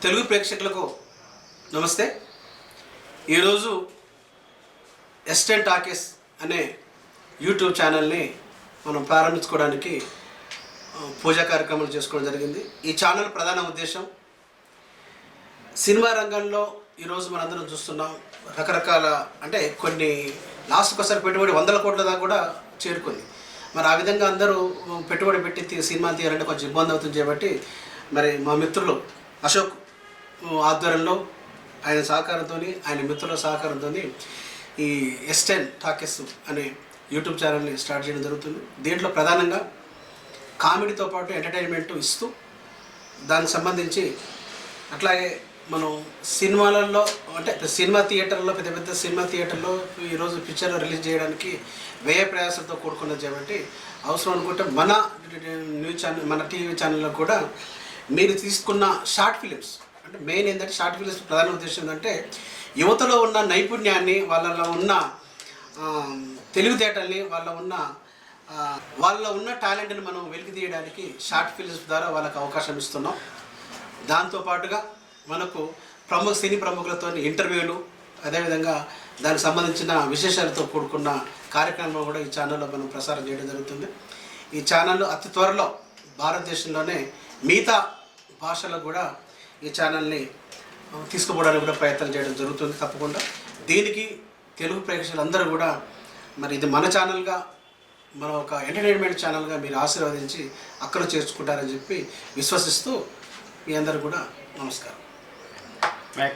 తెలుగు ప్రేక్షకులకు నమస్తే. ఈరోజు ఎస్టెన్ టాకీస్ అనే యూట్యూబ్ ఛానల్ని మనం ప్రారంభించుకోవడానికి పూజా కార్యక్రమాలు చేసుకోవడం జరిగింది. ఈ ఛానల్ ప్రధాన ఉద్దేశం సినిమా రంగంలో ఈరోజు మనందరం చూస్తున్నాం. రకరకాల అంటే కొన్ని లాస్ట్కి ఒకసారి పెట్టుబడి 100 కోట్ల దాకా కూడా చేరుకుంది. మరి ఆ విధంగా అందరూ పెట్టుబడి పెట్టి సినిమా తీయాలంటే కొంచెం ఇబ్బంది అవుతుంది కాబట్టి మరి మా మిత్రులు అశోక్ ఆధ్వర్యంలో ఆయన సహకారంతో ఆయన మిత్రుల సహకారంతో ఈ ఎస్టెన్ టాకీస్ అనే యూట్యూబ్ ఛానల్ని స్టార్ట్ చేయడం జరుగుతుంది. దీంట్లో ప్రధానంగా కామెడీతో పాటు ఎంటర్టైన్మెంట్ ఇస్తూ దానికి సంబంధించి అట్లాగే మనం సినిమాలలో అంటే సినిమా థియేటర్లో పెద్ద సినిమా థియేటర్లో ఈరోజు పిక్చర్ రిలీజ్ చేయడానికి వ్యయ ప్రయాసంతో కూడుకున్నది కాబట్టి అవసరం అనుకుంటే మన న్యూస్ ఛానల్ మన టీవీ ఛానల్లో కూడా మీరు తీసుకున్న షార్ట్ ఫిలిమ్స్ అంటే మెయిన్ ఏంటంటే షార్ట్ ఫిలిమ్స్ ప్రధాన ఉద్దేశం ఏంటంటే యువతలో ఉన్న నైపుణ్యాన్ని వాళ్ళలో ఉన్న తెలివితేటల్ని వాళ్ళలో ఉన్న టాలెంట్ని మనం వెలికి తీయడానికి షార్ట్ ఫిలిమ్స్ ద్వారా వాళ్ళకి అవకాశం ఇస్తున్నాం. దాంతోపాటుగా మనకు సినీ ప్రముఖులతో ఇంటర్వ్యూలు అదేవిధంగా దానికి సంబంధించిన విశేషాలతో కూడుకున్న కార్యక్రమం కూడా ఈ ఛానల్లో మనం ప్రసారం చేయడం జరుగుతుంది. ఈ ఛానల్ అతి త్వరలో భారతదేశంలోనే మిగతా భాషలకు కూడా ఈ ఛానల్ని తీసుకుపోవడానికి కూడా ప్రయత్నం చేయడం జరుగుతుంది. తప్పకుండా దీనికి తెలుగు ప్రేక్షకులందరూ కూడా మరి ఇది మన ఛానల్గా మన ఒక ఎంటర్టైన్మెంట్ ఛానల్గా మీరు ఆశీర్వదించి అక్కడ చేర్చుకుంటారని చెప్పి విశ్వసిస్తూ మీ అందరూ కూడా నమస్కారం.